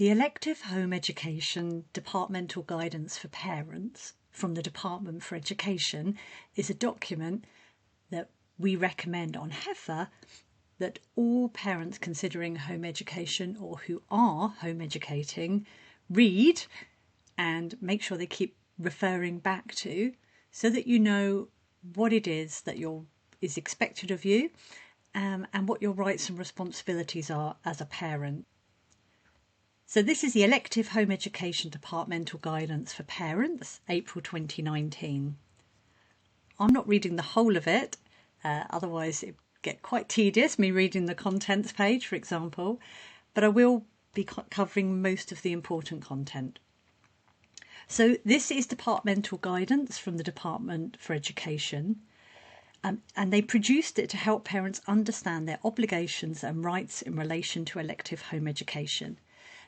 The Elective Home Education Departmental Guidance for Parents from the Department for Education is a document that we recommend on EHE that all parents considering home education or who are home educating read and make sure they keep referring back to, so that you know what it is that is expected of you and what your rights and responsibilities are as a parent. So this is the Elective Home Education Departmental Guidance for Parents, April 2019. I'm not reading the whole of it, otherwise it'd get quite tedious, me reading the contents page, for example, but I will be covering most of the important content. So this is departmental guidance from the Department for Education, and they produced it to help parents understand their obligations and rights in relation to elective home education.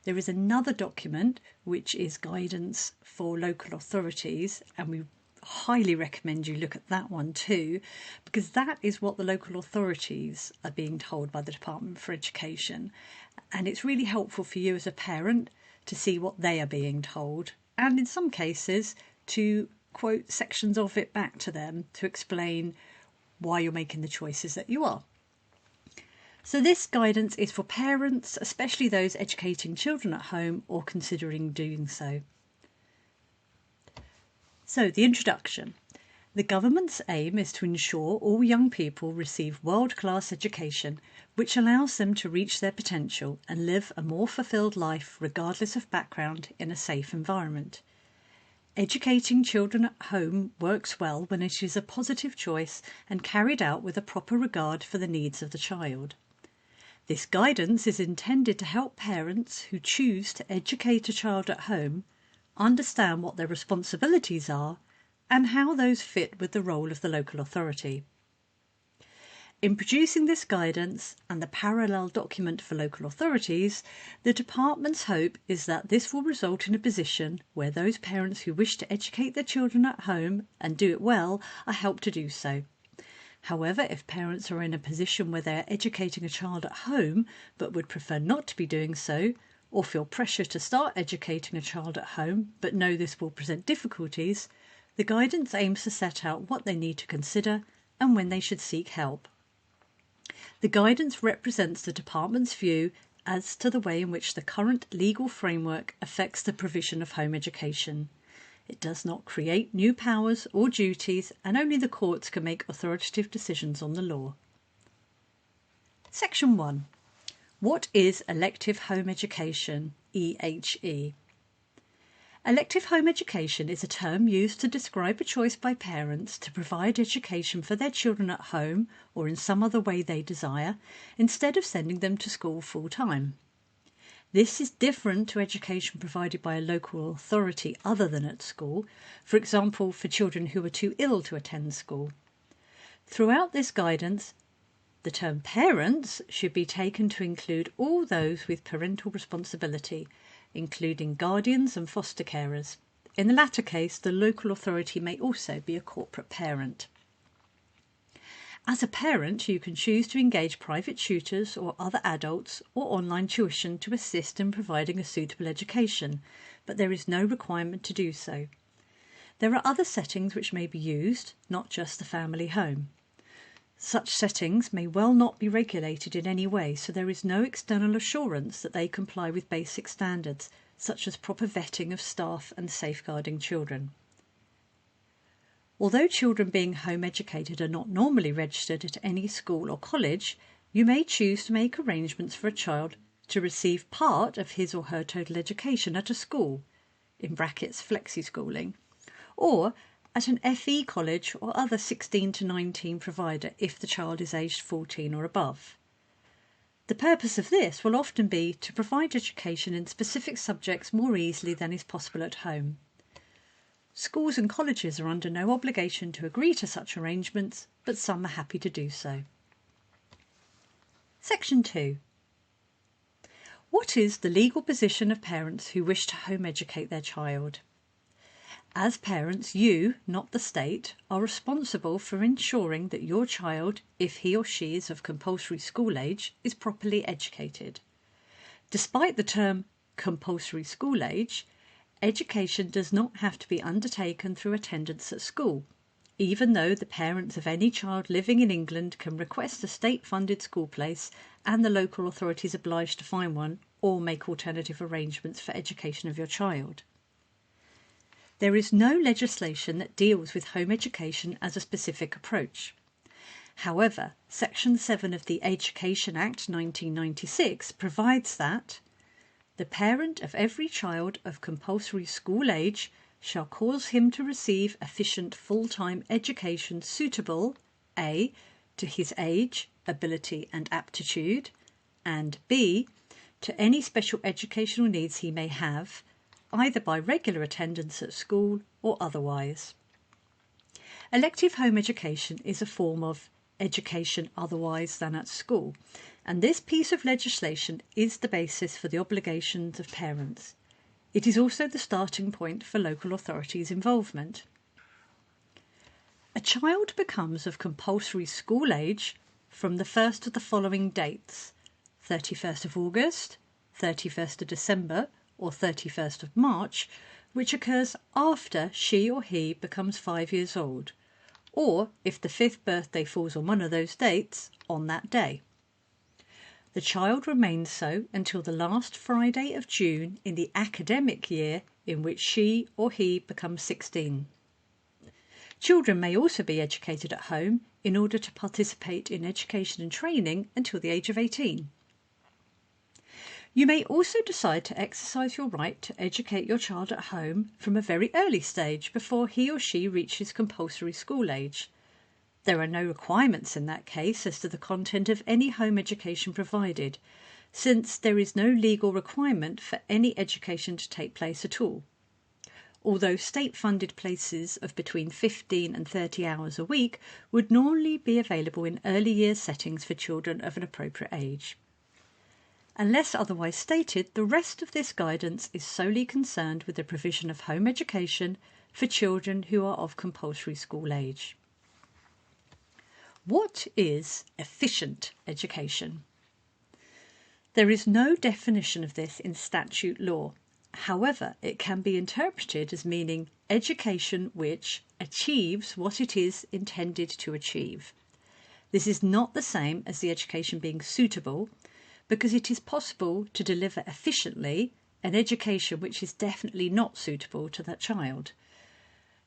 There is another document which is guidance for local authorities, and we highly recommend you look at that one too, because that is what the local authorities are being told by the Department for Education, and it's really helpful for you as a parent to see what they are being told, and in some cases to quote sections of it back to them to explain why you're making the choices that you are. So this guidance is for parents, especially those educating children at home or considering doing so. So the introduction. The government's aim is to ensure all young people receive world-class education, which allows them to reach their potential and live a more fulfilled life regardless of background in a safe environment. Educating children at home works well when it is a positive choice and carried out with a proper regard for the needs of the child. This guidance is intended to help parents who choose to educate a child at home understand what their responsibilities are and how those fit with the role of the local authority. In producing this guidance and the parallel document for local authorities, the department's hope is that this will result in a position where those parents who wish to educate their children at home and do it well are helped to do so. However, if parents are in a position where they are educating a child at home but would prefer not to be doing so, or feel pressure to start educating a child at home but know this will present difficulties, the guidance aims to set out what they need to consider and when they should seek help. The guidance represents the department's view as to the way in which the current legal framework affects the provision of home education. It does not create new powers or duties, and only the courts can make authoritative decisions on the law. Section 1. What is elective home education, EHE? Elective home education is a term used to describe a choice by parents to provide education for their children at home or in some other way they desire, instead of sending them to school full-time. This is different to education provided by a local authority other than at school, for example, for children who are too ill to attend school. Throughout this guidance, the term parents should be taken to include all those with parental responsibility, including guardians and foster carers. In the latter case, the local authority may also be a corporate parent. As a parent, you can choose to engage private tutors or other adults or online tuition to assist in providing a suitable education, but there is no requirement to do so. There are other settings which may be used, not just the family home. Such settings may well not be regulated in any way, so there is no external assurance that they comply with basic standards, such as proper vetting of staff and safeguarding children. Although children being home educated are not normally registered at any school or college, you may choose to make arrangements for a child to receive part of his or her total education at a school, in brackets flexi schooling, or at an FE college or other 16 to 19 provider if the child is aged 14 or above. The purpose of this will often be to provide education in specific subjects more easily than is possible at home. Schools and colleges are under no obligation to agree to such arrangements, but some are happy to do so. Section 2. What is the legal position of parents who wish to home educate their child? As parents, you, not the state, are responsible for ensuring that your child, if he or she is of compulsory school age, is properly educated. Despite the term compulsory school age, education does not have to be undertaken through attendance at school, even though the parents of any child living in England can request a state-funded school place and the local authorities obliged to find one or make alternative arrangements for education of your child. There is no legislation that deals with home education as a specific approach. However, Section 7 of the Education Act 1996 provides that the parent of every child of compulsory school age shall cause him to receive efficient full-time education suitable A. to his age, ability and aptitude, and B. to any special educational needs he may have, either by regular attendance at school or otherwise. Elective home education is a form of education otherwise than at school, and this piece of legislation is the basis for the obligations of parents. It is also the starting point for local authorities' involvement. A child becomes of compulsory school age from the first of the following dates: 31st of August, 31st of December, or 31st of March, which occurs after she or he becomes 5 years old, or if the 5th birthday falls on one of those dates, on that day. The child remains so until the last Friday of June in the academic year in which she or he becomes 16. Children may also be educated at home in order to participate in education and training until the age of 18. You may also decide to exercise your right to educate your child at home from a very early stage before he or she reaches compulsory school age. There are no requirements in that case as to the content of any home education provided, since there is no legal requirement for any education to take place at all. Although state-funded places of between 15 and 30 hours a week would normally be available in early years settings for children of an appropriate age. Unless otherwise stated, the rest of this guidance is solely concerned with the provision of home education for children who are of compulsory school age. What is efficient education? There is no definition of this in statute law. However, it can be interpreted as meaning education which achieves what it is intended to achieve. This is not the same as the education being suitable, because it is possible to deliver efficiently an education which is definitely not suitable to that child.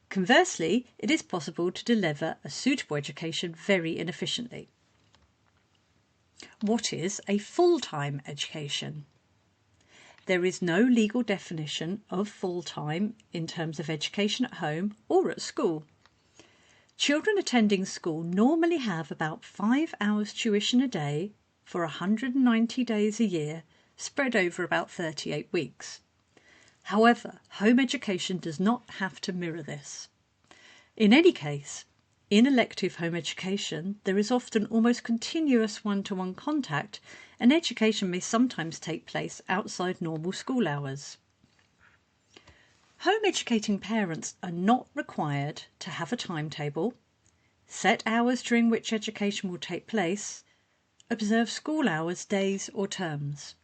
Conversely, it is possible to deliver a suitable education very inefficiently. What is a full-time education? There is no legal definition of full-time in terms of education at home or at school. Children attending school normally have about 5 hours tuition a day for 190 days a year, spread over about 38 weeks. However, home education does not have to mirror this. In any case, in elective home education, there is often almost continuous one-to-one contact, and education may sometimes take place outside normal school hours. Home educating parents are not required to have a timetable, set hours during which education will take place, observe school hours, days or terms.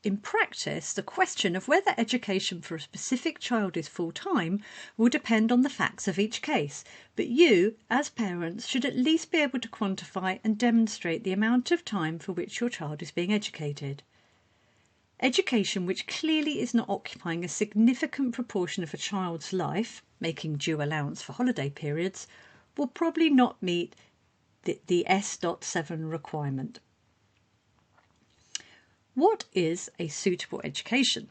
In practice, the question of whether education for a specific child is full-time will depend on the facts of each case, but you, as parents, should at least be able to quantify and demonstrate the amount of time for which your child is being educated. Education which clearly is not occupying a significant proportion of a child's life, making due allowance for holiday periods, will probably not meet the S.7 requirement. What is a suitable education?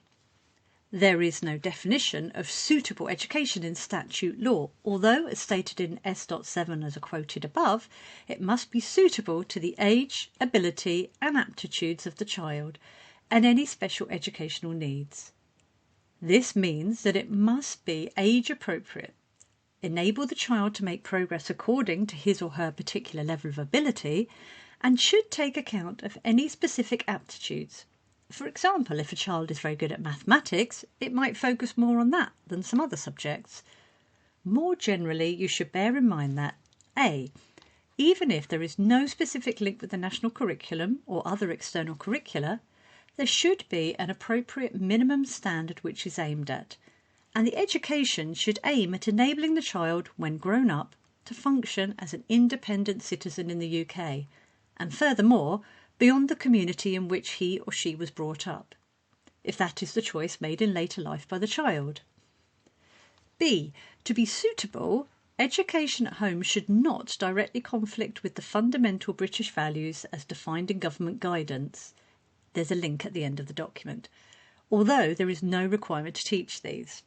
There is no definition of suitable education in statute law, although, as stated in S.7 as quoted above, it must be suitable to the age, ability and aptitudes of the child and any special educational needs. This means that it must be age appropriate, enable the child to make progress according to his or her particular level of ability, and should take account of any specific aptitudes. For example, if a child is very good at mathematics, it might focus more on that than some other subjects. More generally, you should bear in mind that A. Even if there is no specific link with the national curriculum or other external curricula, there should be an appropriate minimum standard which is aimed at, and the education should aim at enabling the child, when grown up, to function as an independent citizen in the UK, and furthermore, beyond the community in which he or she was brought up, if that is the choice made in later life by the child. B. To be suitable, education at home should not directly conflict with the fundamental British values as defined in government guidance. There's a link at the end of the document, although there is no requirement to teach these.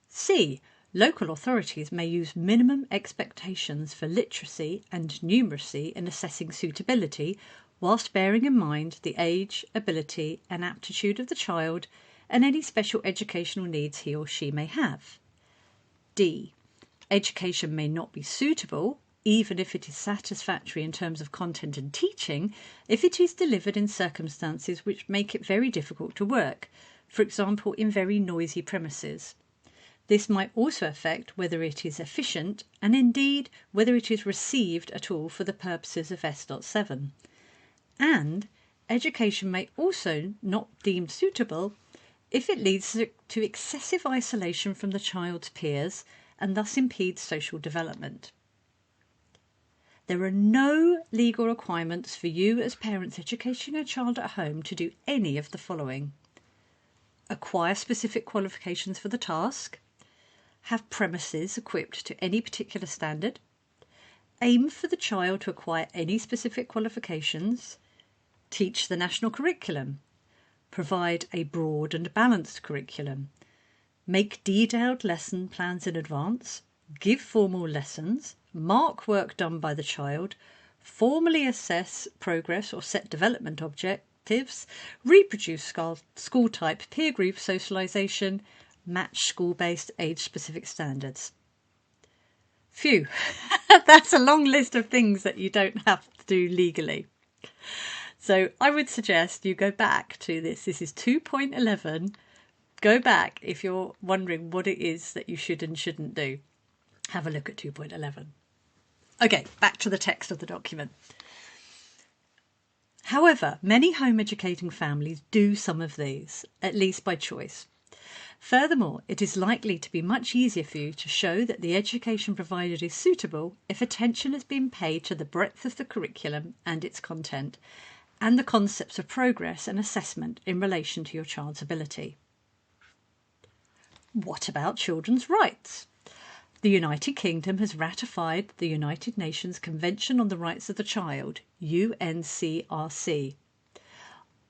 C. Local authorities may use minimum expectations for literacy and numeracy in assessing suitability, whilst bearing in mind the age, ability and aptitude of the child and any special educational needs he or she may have. D. Education may not be suitable, even if it is satisfactory in terms of content and teaching, if it is delivered in circumstances which make it very difficult to work, for example in very noisy premises. This might also affect whether it is efficient and indeed whether it is received at all for the purposes of S.7. And education may also not deemed suitable if it leads to excessive isolation from the child's peers and thus impedes social development. There are no legal requirements for you as parents educating a child at home to do any of the following: acquire specific qualifications for the task, have premises equipped to any particular standard, aim for the child to acquire any specific qualifications, teach the national curriculum, provide a broad and balanced curriculum, make detailed lesson plans in advance, give formal lessons, mark work done by the child, formally assess progress or set development objectives, reproduce school-type peer group socialisation, match school-based age-specific standards. Phew, that's a long list of things that you don't have to do legally. So I would suggest you go back to this. This is 2.11. Go back if you're wondering what it is that you should and shouldn't do. Have a look at 2.11. Okay, back to the text of the document. However, many home educating families do some of these, at least by choice. Furthermore, it is likely to be much easier for you to show that the education provided is suitable if attention has been paid to the breadth of the curriculum and its content, and the concepts of progress and assessment in relation to your child's ability. What about children's rights? The United Kingdom has ratified the United Nations Convention on the Rights of the Child, UNCRC.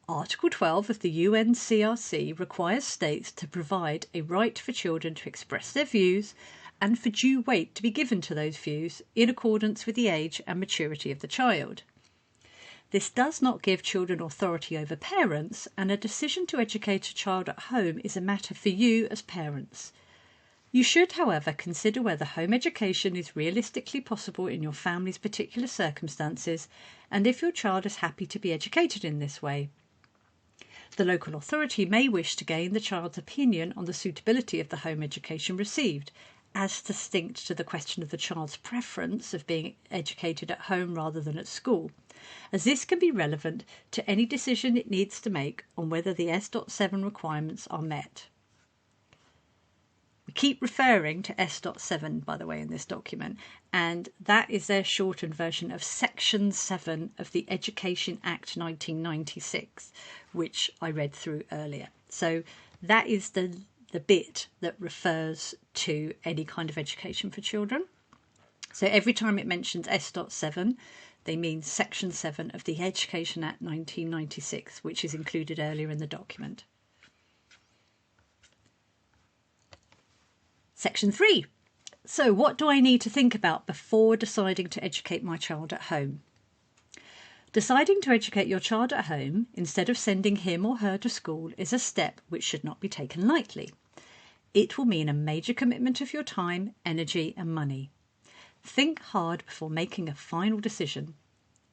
Article 12 of the UNCRC requires states to provide a right for children to express their views and for due weight to be given to those views in accordance with the age and maturity of the child. This does not give children authority over parents, and a decision to educate a child at home is a matter for you as parents. You should, however, consider whether home education is realistically possible in your family's particular circumstances and if your child is happy to be educated in this way. The local authority may wish to gain the child's opinion on the suitability of the home education received, as distinct to the question of the child's preference of being educated at home rather than at school, as this can be relevant to any decision it needs to make on whether the S.7 requirements are met. We keep referring to S.7, by the way, in this document, and that is their shortened version of Section 7 of the Education Act 1996, which I read through earlier. So that is the bit that refers to any kind of education for children. So every time it mentions S.7, they mean Section 7 of the Education Act 1996, which is included earlier in the document. Section 3. So what do I need to think about before deciding to educate my child at home? Deciding to educate your child at home instead of sending him or her to school is a step which should not be taken lightly. It will mean a major commitment of your time, energy and money. Think hard before making a final decision.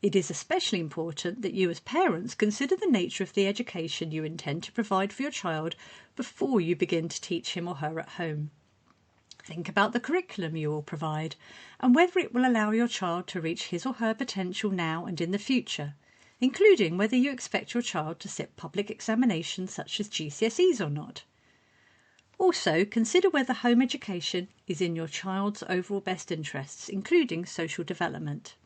It is especially important that you as parents consider the nature of the education you intend to provide for your child before you begin to teach him or her at home. Think about the curriculum you will provide and whether it will allow your child to reach his or her potential now and in the future. including whether you expect your child to sit public examinations such as GCSEs or not. Also, consider whether home education is in your child's overall best interests, including social development.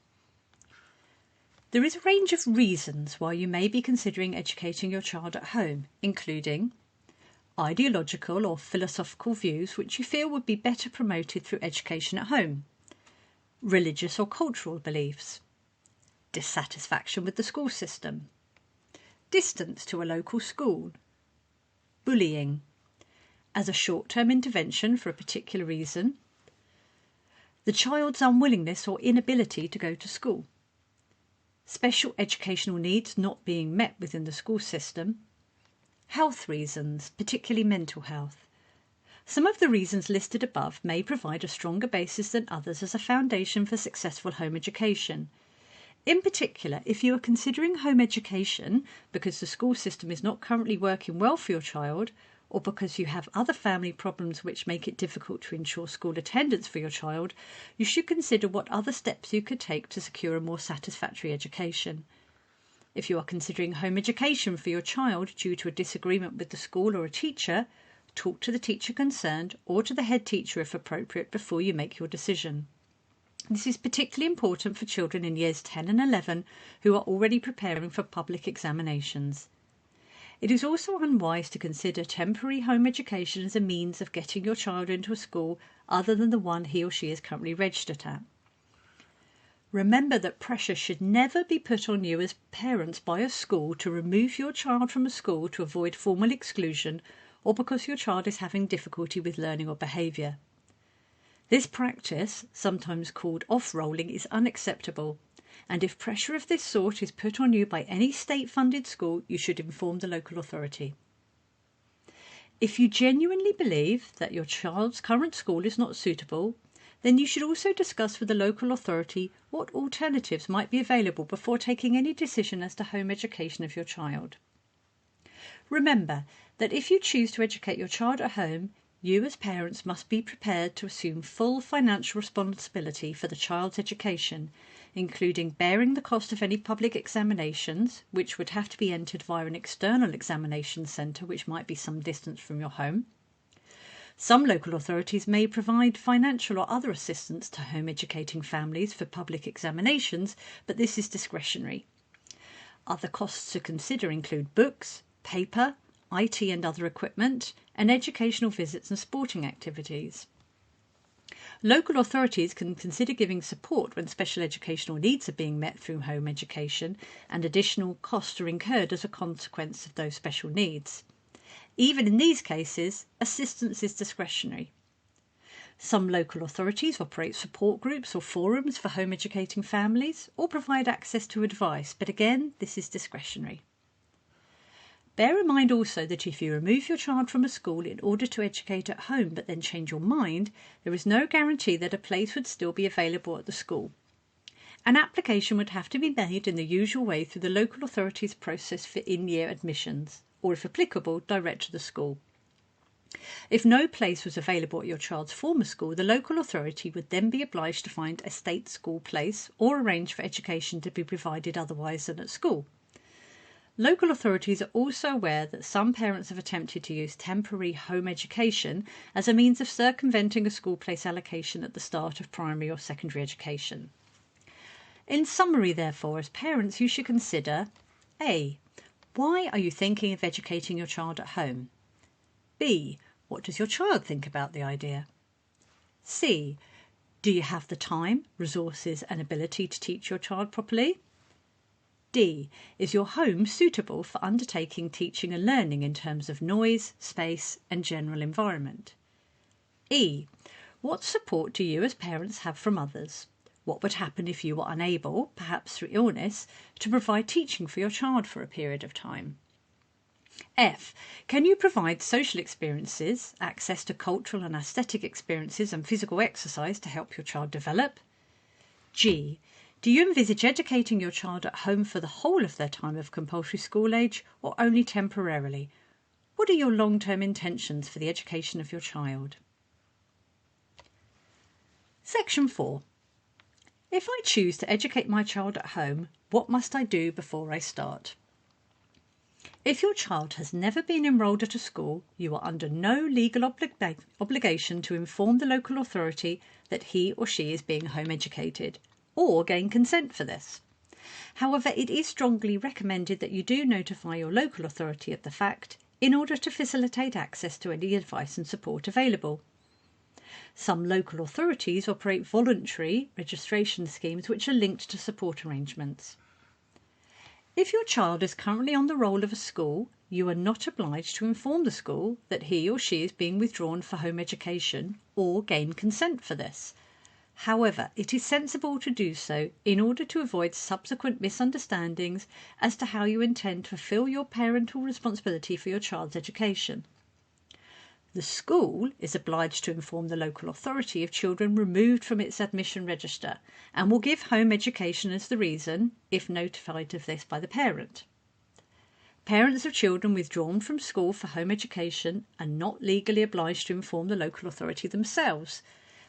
There is a range of reasons why you may be considering educating your child at home, including ideological or philosophical views which you feel would be better promoted through education at home, religious or cultural beliefs, dissatisfaction with the school system, distance to a local school, bullying, as a short-term intervention for a particular reason, the child's unwillingness or inability to go to school, special educational needs not being met within the school system, health reasons, particularly mental health. Some of the reasons listed above may provide a stronger basis than others as a foundation for successful home education. In particular, if you are considering home education because the school system is not currently working well for your child, or because you have other family problems which make it difficult to ensure school attendance for your child, you should consider what other steps you could take to secure a more satisfactory education. If you are considering home education for your child due to a disagreement with the school or a teacher, talk to the teacher concerned or to the head teacher if appropriate before you make your decision. This is particularly important for children in years 10 and 11 who are already preparing for public examinations. It is also unwise to consider temporary home education as a means of getting your child into a school other than the one he or she is currently registered at. Remember that pressure should never be put on you as parents by a school to remove your child from a school to avoid formal exclusion or because your child is having difficulty with learning or behaviour. This practice, sometimes called off-rolling, is unacceptable, and if pressure of this sort is put on you by any state-funded school, you should inform the local authority. If you genuinely believe that your child's current school is not suitable, then you should also discuss with the local authority what alternatives might be available before taking any decision as to home education of your child. Remember that if you choose to educate your child at home, you as parents must be prepared to assume full financial responsibility for the child's education, including bearing the cost of any public examinations, which would have to be entered via an external examination centre which might be some distance from your home. Some local authorities may provide financial or other assistance to home educating families for public examinations, but this is discretionary. Other costs to consider include books, paper, IT and other equipment, and educational visits and sporting activities. Local authorities can consider giving support when special educational needs are being met through home education and additional costs are incurred as a consequence of those special needs. Even in these cases, assistance is discretionary. Some local authorities operate support groups or forums for home educating families or provide access to advice, but again, this is discretionary. Bear in mind also that if you remove your child from a school in order to educate at home but then change your mind, there is no guarantee that a place would still be available at the school. An application would have to be made in the usual way through the local authority's process for in-year admissions, or if applicable, direct to the school. If no place was available at your child's former school, the local authority would then be obliged to find a state school place or arrange for education to be provided otherwise than at school. Local authorities are also aware that some parents have attempted to use temporary home education as a means of circumventing a school place allocation at the start of primary or secondary education. In summary, therefore, as parents, you should consider A. Why are you thinking of educating your child at home? B. What does your child think about the idea? C. Do you have the time, resources and ability to teach your child properly? D. Is your home suitable for undertaking teaching and learning in terms of noise, space and general environment? E. What support do you as parents have from others? What would happen if you were unable, perhaps through illness, to provide teaching for your child for a period of time? F. Can you provide social experiences, access to cultural and aesthetic experiences and physical exercise to help your child develop? G. Do you envisage educating your child at home for the whole of their time of compulsory school age or only temporarily? What are your long-term intentions for the education of your child? Section 4. If I choose to educate my child at home, what must I do before I start? If your child has never been enrolled at a school, you are under no legal obligation to inform the local authority that he or she is being home educated, or gain consent for this. However, it is strongly recommended that you do notify your local authority of the fact in order to facilitate access to any advice and support available. Some local authorities operate voluntary registration schemes which are linked to support arrangements. If your child is currently on the roll of a school, you are not obliged to inform the school that he or she is being withdrawn for home education or gain consent for this. However, it is sensible to do so in order to avoid subsequent misunderstandings as to how you intend to fulfill your parental responsibility for your child's education. The school is obliged to inform the local authority of children removed from its admission register and will give home education as the reason, if notified of this by the parent. Parents of children withdrawn from school for home education are not legally obliged to inform the local authority themselves,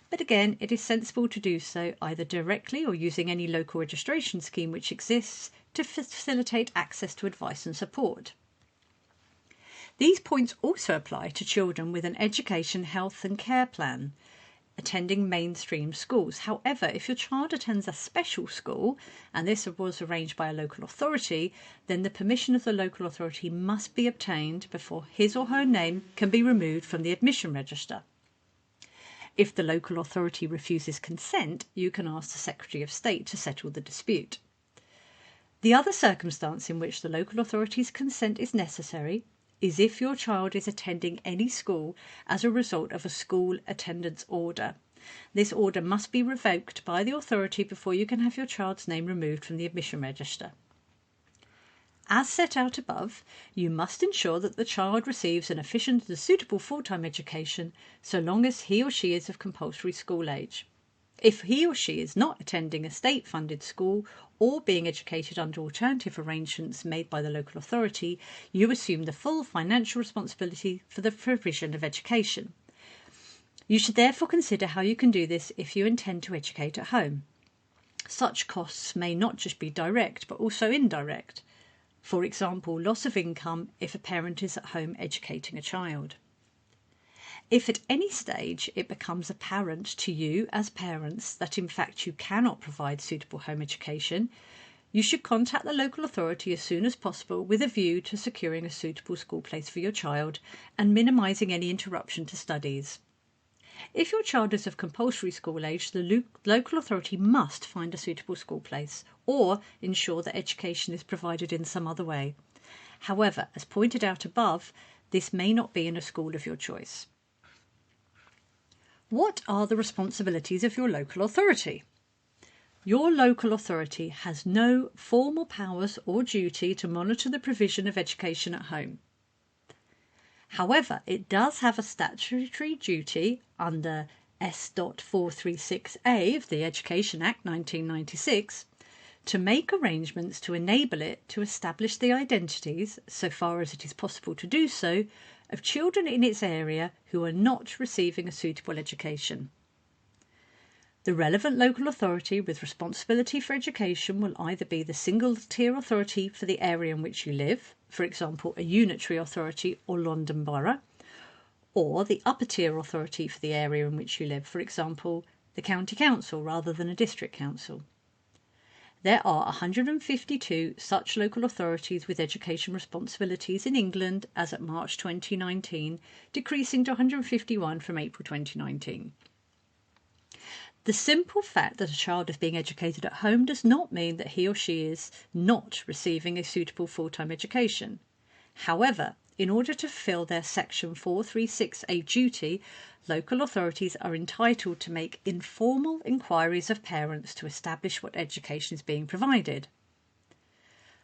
but again, it is sensible to do so either directly or using any local registration scheme which exists to facilitate access to advice and support. These points also apply to children with an education, health and care plan attending mainstream schools. However, if your child attends a special school, and this was arranged by a local authority, then the permission of the local authority must be obtained before his or her name can be removed from the admission register. If the local authority refuses consent, you can ask the Secretary of State to settle the dispute. The other circumstance in which the local authority's consent is necessary is if your child is attending any school as a result of a school attendance order. This order must be revoked by the authority before you can have your child's name removed from the admission register. As set out above, you must ensure that the child receives an efficient and suitable full-time education so long as he or she is of compulsory school age. If he or she is not attending a state-funded school or being educated under alternative arrangements made by the local authority, you assume the full financial responsibility for the provision of education. You should therefore consider how you can do this if you intend to educate at home. Such costs may not just be direct but also indirect. For example, loss of income if a parent is at home educating a child. If at any stage it becomes apparent to you as parents that in fact you cannot provide suitable home education, you should contact the local authority as soon as possible with a view to securing a suitable school place for your child and minimising any interruption to studies. If your child is of compulsory school age, the local authority must find a suitable school place or ensure that education is provided in some other way. However, as pointed out above, this may not be in a school of your choice. What are the responsibilities of your local authority? Your local authority has no formal powers or duty to monitor the provision of education at home. However, it does have a statutory duty under S.436A of the Education Act 1996 to make arrangements to enable it to establish the identities, so far as it is possible to do so, of children in its area who are not receiving a suitable education. The relevant local authority with responsibility for education will either be the single-tier authority for the area in which you live, for example, a unitary authority or London Borough, or the upper-tier authority for the area in which you live, for example, the county council rather than a district council. There are 152 such local authorities with education responsibilities in England as at March 2019, decreasing to 151 from April 2019. The simple fact that a child is being educated at home does not mean that he or she is not receiving a suitable full-time education. However, in order to fulfill their Section 436A duty, local authorities are entitled to make informal inquiries of parents to establish what education is being provided.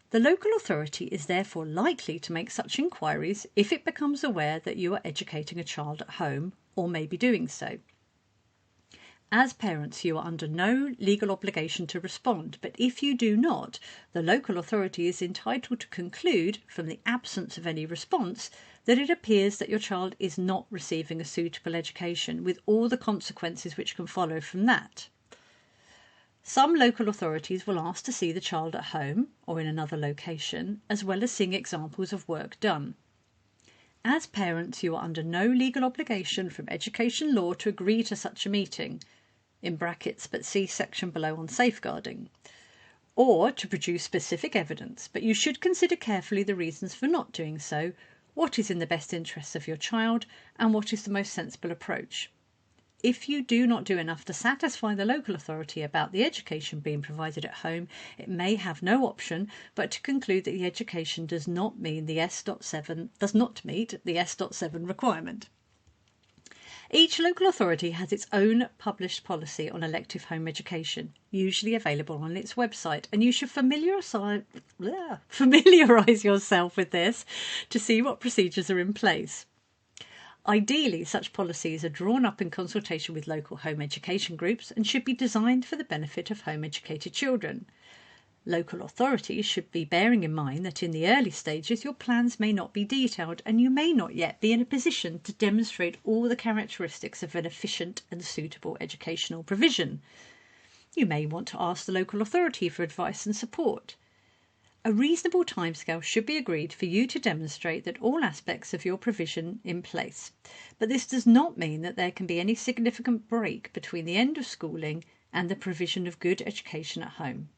The local authority is therefore likely to make such inquiries if it becomes aware that you are educating a child at home or may be doing so. As parents, you are under no legal obligation to respond, but if you do not, the local authority is entitled to conclude, from the absence of any response, that it appears that your child is not receiving a suitable education, with all the consequences which can follow from that. Some local authorities will ask to see the child at home or in another location, as well as seeing examples of work done. As parents, you are under no legal obligation from education law to agree to such a meeting, in brackets, but see section below on safeguarding, or to produce specific evidence, but you should consider carefully the reasons for not doing so, what is in the best interests of your child, and what is the most sensible approach. If you do not do enough to satisfy the local authority about the education being provided at home, it may have no option but to conclude that the education does not meet the S.7 requirement. Each local authority has its own published policy on elective home education, usually available on its website, and you should familiarise yourself with this to see what procedures are in place. Ideally, such policies are drawn up in consultation with local home education groups and should be designed for the benefit of home-educated children. Local authorities should be bearing in mind that in the early stages your plans may not be detailed and you may not yet be in a position to demonstrate all the characteristics of an efficient and suitable educational provision. You may want to ask the local authority for advice and support. A reasonable timescale should be agreed for you to demonstrate that all aspects of your provision in place, but this does not mean that there can be any significant break between the end of schooling and the provision of good education at home.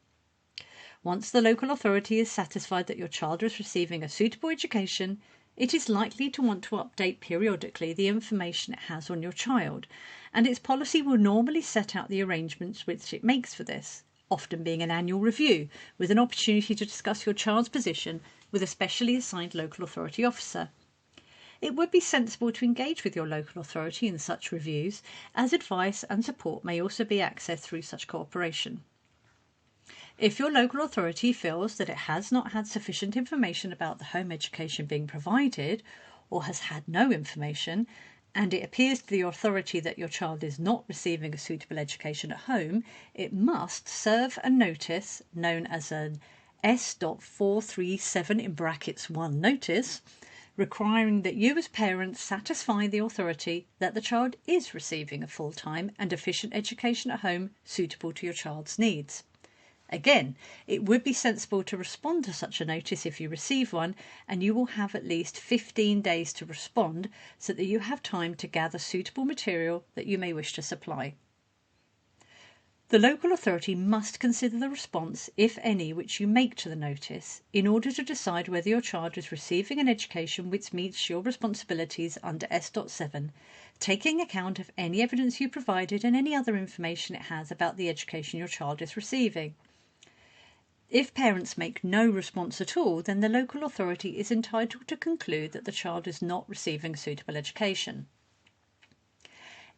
Once the local authority is satisfied that your child is receiving a suitable education, it is likely to want to update periodically the information it has on your child, and its policy will normally set out the arrangements which it makes for this, often being an annual review, with an opportunity to discuss your child's position with a specially assigned local authority officer. It would be sensible to engage with your local authority in such reviews, as advice and support may also be accessed through such cooperation. If your local authority feels that it has not had sufficient information about the home education being provided, or has had no information, and it appears to the authority that your child is not receiving a suitable education at home, it must serve a notice known as an S.437 in brackets 1 notice, requiring that you as parents satisfy the authority that the child is receiving a full-time and efficient education at home suitable to your child's needs. Again, it would be sensible to respond to such a notice if you receive one, and you will have at least 15 days to respond so that you have time to gather suitable material that you may wish to supply. The local authority must consider the response, if any, which you make to the notice in order to decide whether your child is receiving an education which meets your responsibilities under S.7, taking account of any evidence you provided and any other information it has about the education your child is receiving. If parents make no response at all, then the local authority is entitled to conclude that the child is not receiving a suitable education.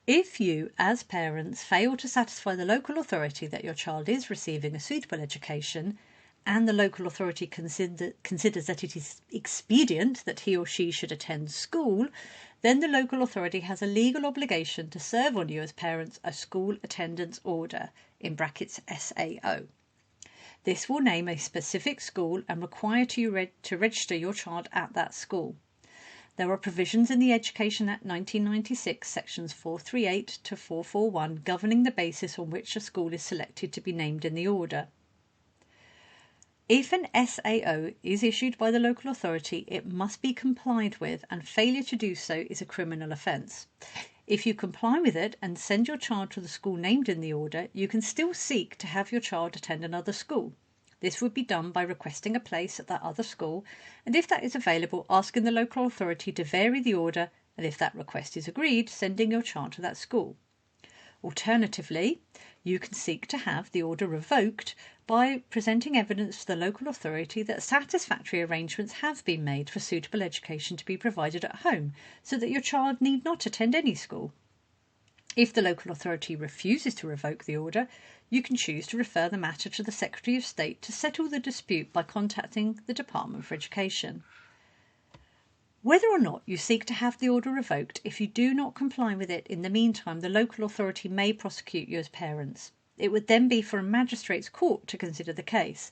If you, as parents, fail to satisfy the local authority that your child is receiving a suitable education, and the local authority considers that it is expedient that he or she should attend school, then the local authority has a legal obligation to serve on you as parents a school attendance order, in brackets SAO. This will name a specific school and require you to register your child at that school. There are provisions in the Education Act 1996, sections 438 to 441, governing the basis on which a school is selected to be named in the order. If an SAO is issued by the local authority, it must be complied with, and failure to do so is a criminal offence. If you comply with it and send your child to the school named in the order, you can still seek to have your child attend another school. This would be done by requesting a place at that other school, and if that is available, asking the local authority to vary the order, and if that request is agreed, sending your child to that school. Alternatively, you can seek to have the order revoked by presenting evidence to the local authority that satisfactory arrangements have been made for suitable education to be provided at home, so that your child need not attend any school. If the local authority refuses to revoke the order, you can choose to refer the matter to the Secretary of State to settle the dispute by contacting the Department for Education. Whether or not you seek to have the order revoked, if you do not comply with it in the meantime, the local authority may prosecute you as parents. It would then be for a magistrate's court to consider the case.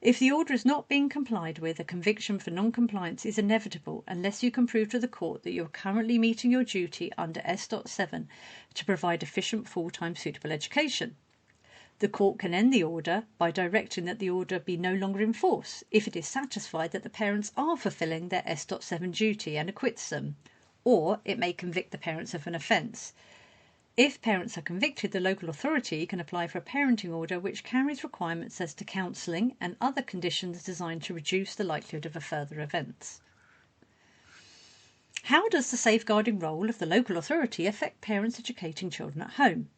If the order is not being complied with, a conviction for non-compliance is inevitable unless you can prove to the court that you are currently meeting your duty under S.7 to provide efficient full-time suitable education. The court can end the order by directing that the order be no longer in force if it is satisfied that the parents are fulfilling their S.7 duty and acquits them, or it may convict the parents of an offence. If parents are convicted, the local authority can apply for a parenting order which carries requirements as to counselling and other conditions designed to reduce the likelihood of a further offence. How does the safeguarding role of the local authority affect parents educating children at home?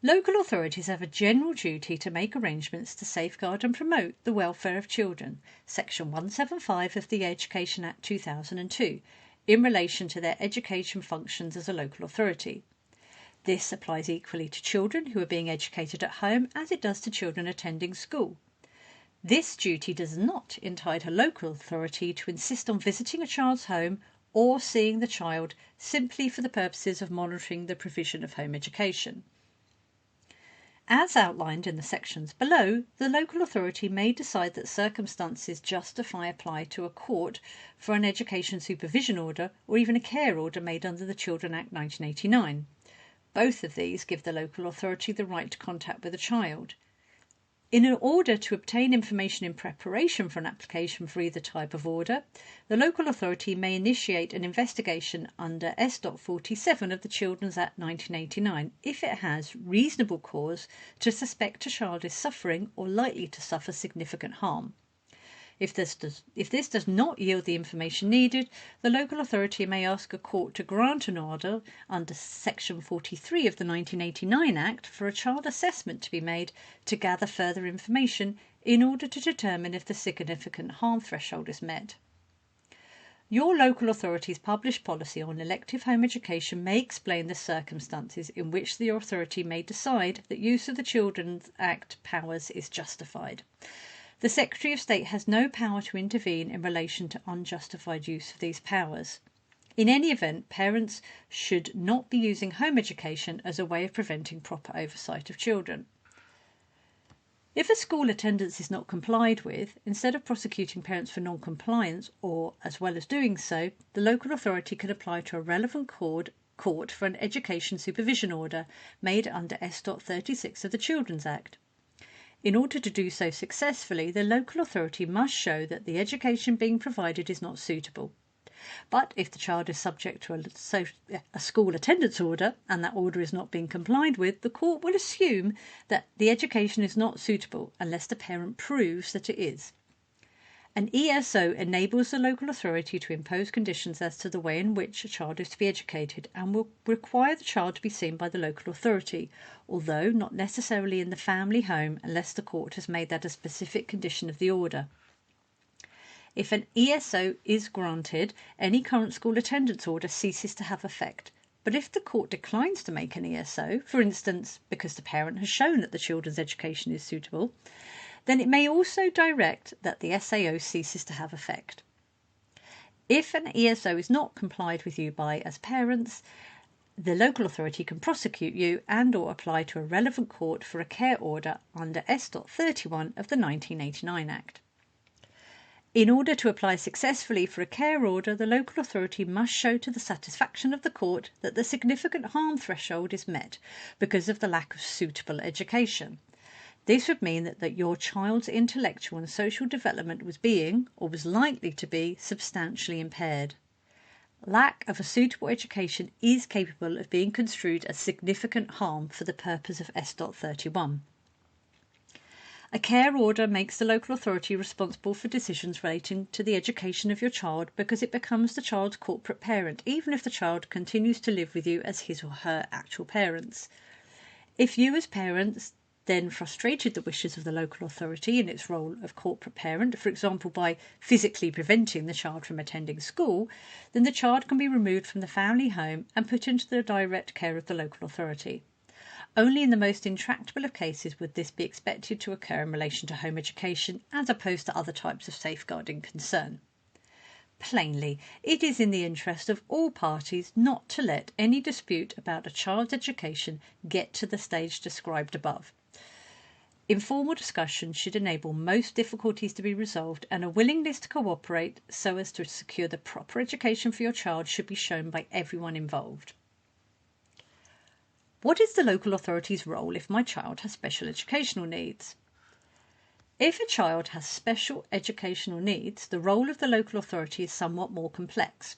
Local authorities have a general duty to make arrangements to safeguard and promote the welfare of children, Section 175 of the Education Act 2002, in relation to their education functions as a local authority. This applies equally to children who are being educated at home as it does to children attending school. This duty does not entitle a local authority to insist on visiting a child's home or seeing the child simply for the purposes of monitoring the provision of home education. As outlined in the sections below, the local authority may decide that circumstances justify apply to a court for an education supervision order or even a care order made under the Children Act 1989. Both of these give the local authority the right to contact with a child. In order to obtain information in preparation for an application for either type of order, the local authority may initiate an investigation under S.47 of the Children's Act 1989 if it has reasonable cause to suspect a child is suffering or likely to suffer significant harm. If this does not yield the information needed, the local authority may ask a court to grant an order under Section 43 of the 1989 Act for a child assessment to be made to gather further information in order to determine if the significant harm threshold is met. Your local authority's published policy on elective home education may explain the circumstances in which the authority may decide that use of the Children's Act powers is justified. The Secretary of State has no power to intervene in relation to unjustified use of these powers. In any event, parents should not be using home education as a way of preventing proper oversight of children. If a school attendance is not complied with, instead of prosecuting parents for non-compliance, or as well as doing so, the local authority can apply to a relevant court for an education supervision order made under S.36 of the Children's Act. In order to do so successfully, the local authority must show that the education being provided is not suitable. But if the child is subject to a school attendance order and that order is not being complied with, the court will assume that the education is not suitable unless the parent proves that it is. An ESO enables the local authority to impose conditions as to the way in which a child is to be educated and will require the child to be seen by the local authority, although not necessarily in the family home unless the court has made that a specific condition of the order. If an ESO is granted, any current school attendance order ceases to have effect. But if the court declines to make an ESO, for instance because the parent has shown that the children's education is suitable, then it may also direct that the SAO ceases to have effect. If an ESO is not complied with you by as parents, the local authority can prosecute you and/or apply to a relevant court for a care order under S.31 of the 1989 Act. In order to apply successfully for a care order, the local authority must show to the satisfaction of the court that the significant harm threshold is met because of the lack of suitable education. This would mean that your child's intellectual and social development was being, or was likely to be, substantially impaired. Lack of a suitable education is capable of being construed as significant harm for the purpose of S.31. A care order makes the local authority responsible for decisions relating to the education of your child because it becomes the child's corporate parent, even if the child continues to live with you as his or her actual parents. If you as parents then frustrated the wishes of the local authority in its role of corporate parent, for example by physically preventing the child from attending school, then the child can be removed from the family home and put into the direct care of the local authority. Only in the most intractable of cases would this be expected to occur in relation to home education as opposed to other types of safeguarding concern. Plainly, it is in the interest of all parties not to let any dispute about a child's education get to the stage described above. Informal discussion should enable most difficulties to be resolved, and a willingness to cooperate so as to secure the proper education for your child should be shown by everyone involved. What is the local authority's role if my child has special educational needs? If a child has special educational needs, the role of the local authority is somewhat more complex.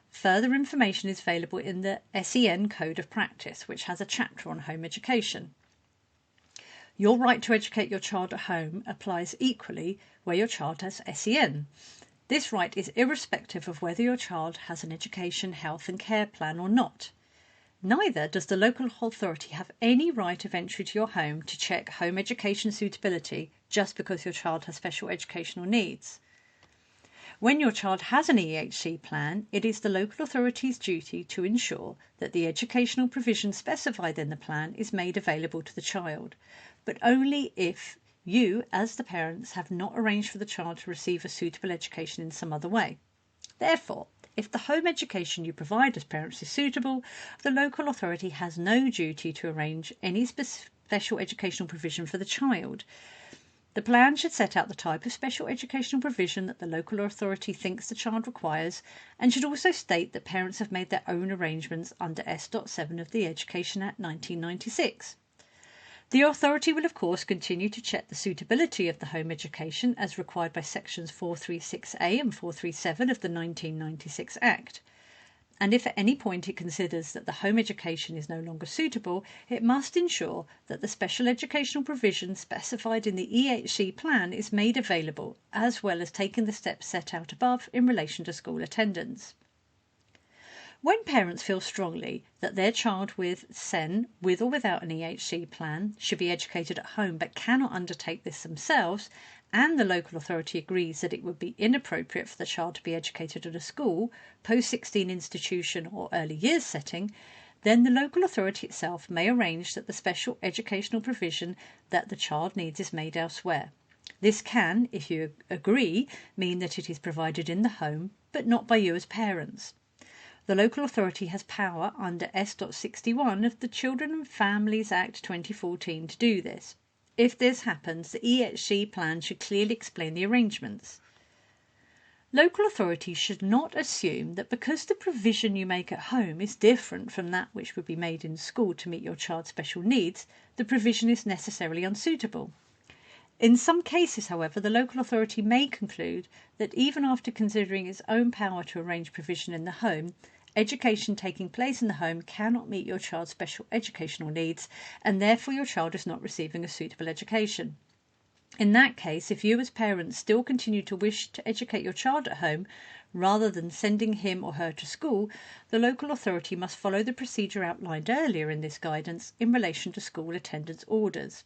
Further information is available in the SEN Code of Practice, which has a chapter on home education. Your right to educate your child at home applies equally where your child has SEN. This right is irrespective of whether your child has an education, health and care plan or not. Neither does the local authority have any right of entry to your home to check home education suitability just because your child has special educational needs. When your child has an EHE plan, it is the local authority's duty to ensure that the educational provision specified in the plan is made available to the child, but only if you, as the parents, have not arranged for the child to receive a suitable education in some other way. Therefore, if the home education you provide as parents is suitable, the local authority has no duty to arrange any special educational provision for the child. The plan should set out the type of special educational provision that the local authority thinks the child requires and should also state that parents have made their own arrangements under S.7 of the Education Act 1996. The authority will of course continue to check the suitability of the home education as required by sections 436A and 437 of the 1996 Act. And if at any point it considers that the home education is no longer suitable, it must ensure that the special educational provision specified in the EHE plan is made available, as well as taking the steps set out above in relation to school attendance. When parents feel strongly that their child with SEN, with or without an EHE plan, should be educated at home but cannot undertake this themselves, and the local authority agrees that it would be inappropriate for the child to be educated at a school, post-16 institution or early years setting, then the local authority itself may arrange that the special educational provision that the child needs is made elsewhere. This can, if you agree, mean that it is provided in the home, but not by you as parents. The local authority has power under S.61 of the Children and Families Act 2014 to do this. If this happens, the EHE plan should clearly explain the arrangements. Local authorities should not assume that because the provision you make at home is different from that which would be made in school to meet your child's special needs, the provision is necessarily unsuitable. In some cases, however, the local authority may conclude that even after considering its own power to arrange provision in the home, education taking place in the home cannot meet your child's special educational needs, and therefore your child is not receiving a suitable education. In that case, if you as parents still continue to wish to educate your child at home, rather than sending him or her to school, the local authority must follow the procedure outlined earlier in this guidance in relation to school attendance orders.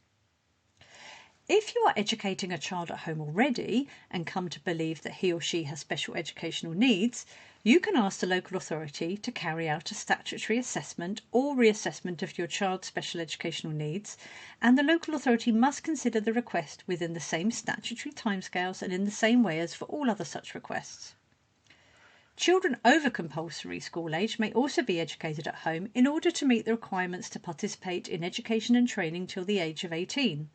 If you are educating a child at home already and come to believe that he or she has special educational needs, you can ask the local authority to carry out a statutory assessment or reassessment of your child's special educational needs, and the local authority must consider the request within the same statutory timescales and in the same way as for all other such requests. Children over compulsory school age may also be educated at home in order to meet the requirements to participate in education and training till the age of 18.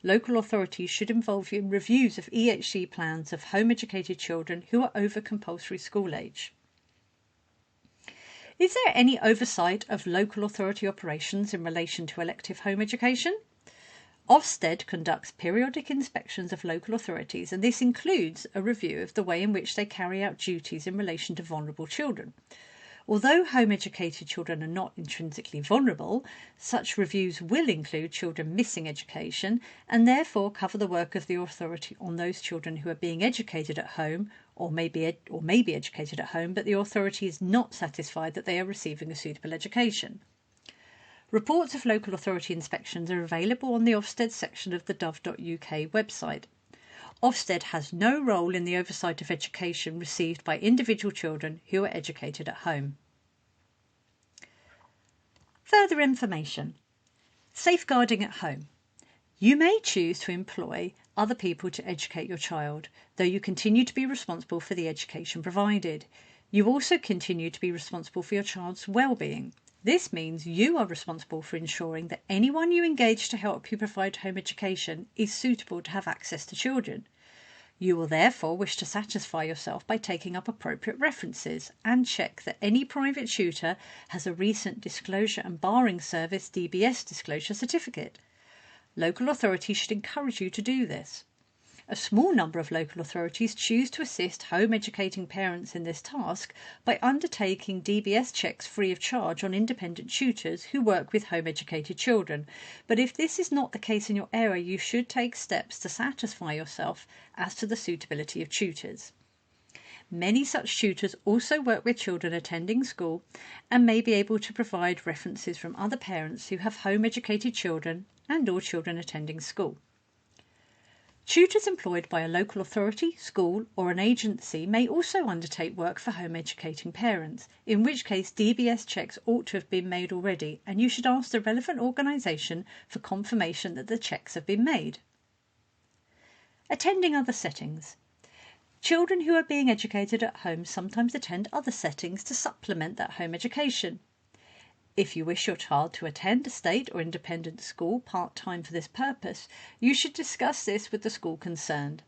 Local authorities should involve you in reviews of EHE plans of home-educated children who are over compulsory school age. Is there any oversight of local authority operations in relation to elective home education? Ofsted conducts periodic inspections of local authorities, and this includes a review of the way in which they carry out duties in relation to vulnerable children. Although home-educated children are not intrinsically vulnerable, such reviews will include children missing education and therefore cover the work of the authority on those children who are being educated at home or may be educated at home, but the authority is not satisfied that they are receiving a suitable education. Reports of local authority inspections are available on the Ofsted section of the dove.uk website. Ofsted has no role in the oversight of education received by individual children who are educated at home. Further information. Safeguarding at home. You may choose to employ other people to educate your child, though you continue to be responsible for the education provided. You also continue to be responsible for your child's well-being. This means you are responsible for ensuring that anyone you engage to help you provide home education is suitable to have access to children. You will therefore wish to satisfy yourself by taking up appropriate references and check that any private tutor has a recent Disclosure and Barring Service DBS disclosure certificate. Local authorities should encourage you to do this. A small number of local authorities choose to assist home educating parents in this task by undertaking DBS checks free of charge on independent tutors who work with home educated children. But if this is not the case in your area, you should take steps to satisfy yourself as to the suitability of tutors. Many such tutors also work with children attending school and may be able to provide references from other parents who have home educated children and/or children attending school. Tutors employed by a local authority, school or an agency may also undertake work for home educating parents, in which case DBS checks ought to have been made already and you should ask the relevant organisation for confirmation that the checks have been made. Attending other settings. Children who are being educated at home sometimes attend other settings to supplement that home education. If you wish your child to attend a state or independent school part-time for this purpose, you should discuss this with the school concerned.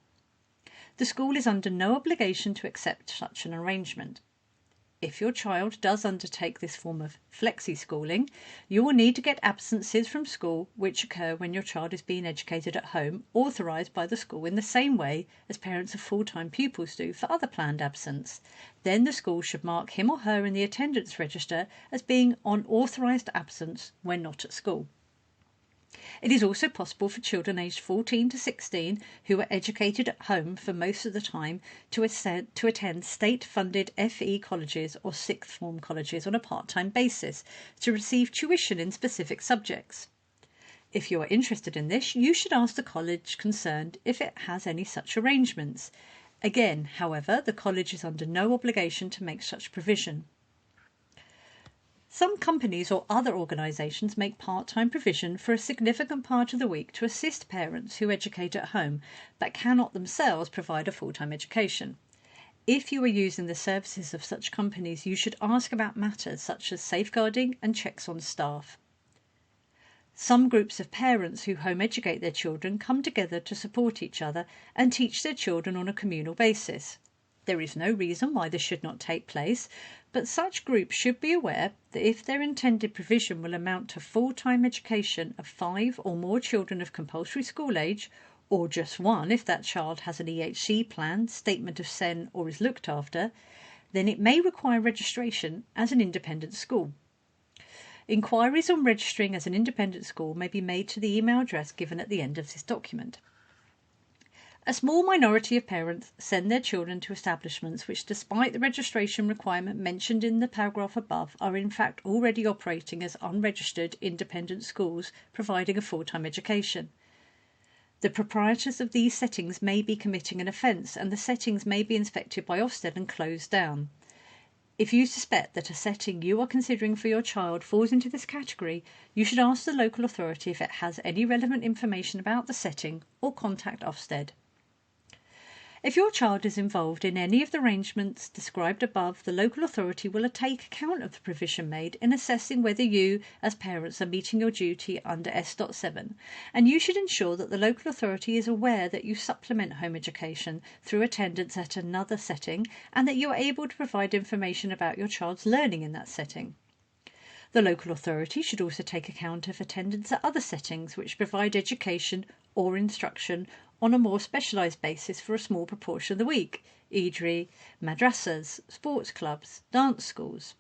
The school is under no obligation to accept such an arrangement. If your child does undertake this form of flexi-schooling, you will need to get absences from school which occur when your child is being educated at home, authorised by the school in the same way as parents of full-time pupils do for other planned absence. Then the school should mark him or her in the attendance register as being on authorised absence when not at school. It is also possible for children aged 14 to 16 who are educated at home for most of the time to attend state-funded FE colleges or sixth form colleges on a part-time basis to receive tuition in specific subjects. If you are interested in this, you should ask the college concerned if it has any such arrangements. Again, however, the college is under no obligation to make such provision. Some companies or other organisations make part-time provision for a significant part of the week to assist parents who educate at home but cannot themselves provide a full-time education. If you are using the services of such companies, you should ask about matters such as safeguarding and checks on staff. Some groups of parents who home educate their children come together to support each other and teach their children on a communal basis. There is no reason why this should not take place, but such groups should be aware that if their intended provision will amount to full-time education of 5 or more children of compulsory school age, or just one if that child has an EHE plan, statement of SEN or is looked after, then it may require registration as an independent school. Inquiries on registering as an independent school may be made to the email address given at the end of this document. A small minority of parents send their children to establishments which, despite the registration requirement mentioned in the paragraph above, are in fact already operating as unregistered independent schools providing a full-time education. The proprietors of these settings may be committing an offence and the settings may be inspected by Ofsted and closed down. If you suspect that a setting you are considering for your child falls into this category, you should ask the local authority if it has any relevant information about the setting or contact Ofsted. If your child is involved in any of the arrangements described above, the local authority will take account of the provision made in assessing whether you, as parents, are meeting your duty under S.7, and you should ensure that the local authority is aware that you supplement home education through attendance at another setting and that you are able to provide information about your child's learning in that setting. The local authority should also take account of attendance at other settings which provide education or instruction on a more specialised basis for a small proportion of the week, e.g. madrasas, sports clubs, dance schools.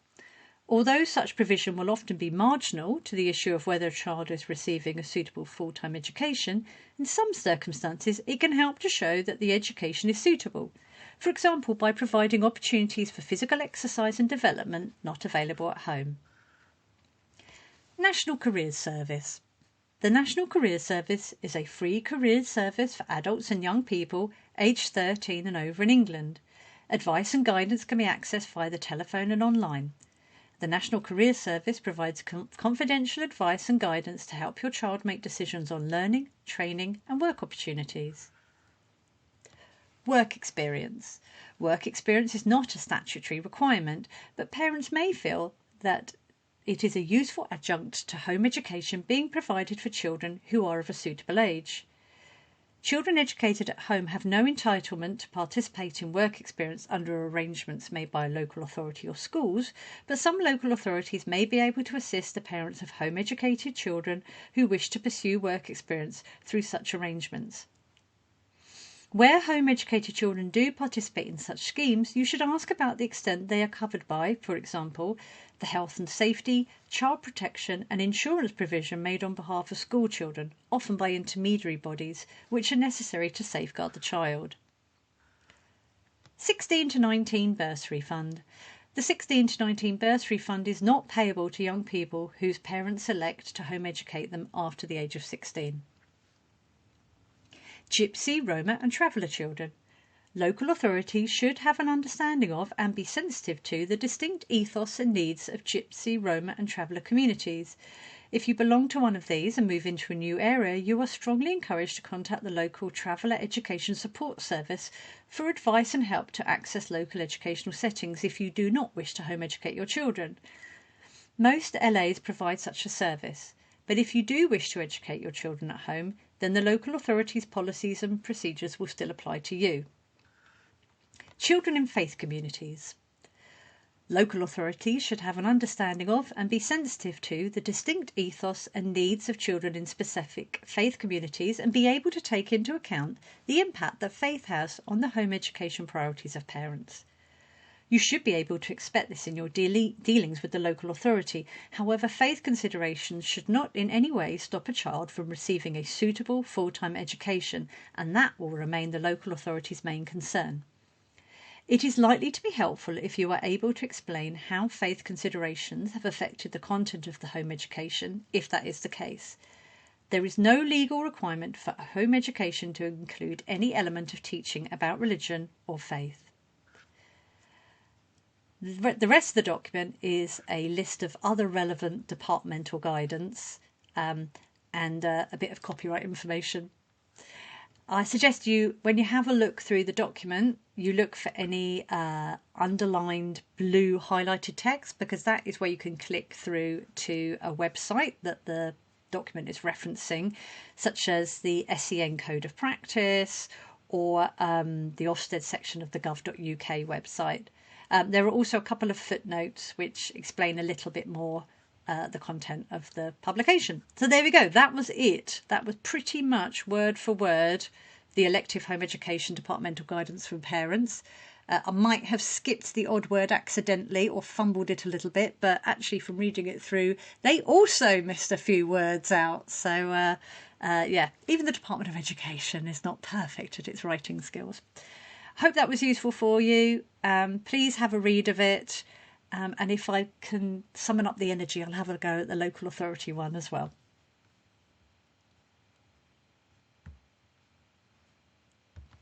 Although such provision will often be marginal to the issue of whether a child is receiving a suitable full-time education, in some circumstances it can help to show that the education is suitable, for example by providing opportunities for physical exercise and development not available at home. National Careers Service. The National Careers Service is a free careers service for adults and young people aged 13 and over in England. Advice and guidance can be accessed via the telephone and online. The National Careers Service provides confidential advice and guidance to help your child make decisions on learning, training and work opportunities. Work experience. Work experience is not a statutory requirement, but parents may feel that it is a useful adjunct to home education being provided for children who are of a suitable age. Children educated at home have no entitlement to participate in work experience under arrangements made by a local authority or schools, but some local authorities may be able to assist the parents of home educated children who wish to pursue work experience through such arrangements. Where home educated children do participate in such schemes, you should ask about the extent they are covered by, for example, the health and safety, child protection and insurance provision made on behalf of school children, often by intermediary bodies, which are necessary to safeguard the child. 16 to 19 Bursary Fund. The 16 to 19 Bursary Fund is not payable to young people whose parents elect to home educate them after the age of 16. Gypsy, Roma and Traveller children. Local authorities should have an understanding of and be sensitive to the distinct ethos and needs of Gypsy, Roma and Traveller communities. If you belong to one of these and move into a new area, you are strongly encouraged to contact the local Traveller Education Support Service for advice and help to access local educational settings if you do not wish to home educate your children. Most LAs provide such a service, but if you do wish to educate your children at home, then the local authorities' policies and procedures will still apply to you. Children in faith communities. Local authorities should have an understanding of and be sensitive to the distinct ethos and needs of children in specific faith communities and be able to take into account the impact that faith has on the home education priorities of parents. You should be able to expect this in your dealings with the local authority. However, faith considerations should not in any way stop a child from receiving a suitable full-time education, and that will remain the local authority's main concern. It is likely to be helpful if you are able to explain how faith considerations have affected the content of the home education, if that is the case. There is no legal requirement for home education to include any element of teaching about religion or faith. The rest of the document is a list of other relevant departmental guidance and a bit of copyright information. I suggest you, when you have a look through the document, you look for any underlined blue highlighted text, because that is where you can click through to a website that the document is referencing, such as the SEN Code of Practice or the Ofsted section of the gov.uk website. There are also a couple of footnotes which explain a little bit more the content of the publication. So there we go. That was it. That was pretty much word for word the Elective Home Education Departmental Guidance for Parents. I might have skipped the odd word accidentally or fumbled it a little bit, but actually from reading it through, they also missed a few words out. So yeah, even the Department of Education is not perfect at its writing skills. Hope that was useful for you. Please have a read of it. And if I can summon up the energy, I'll have a go at the local authority one as well.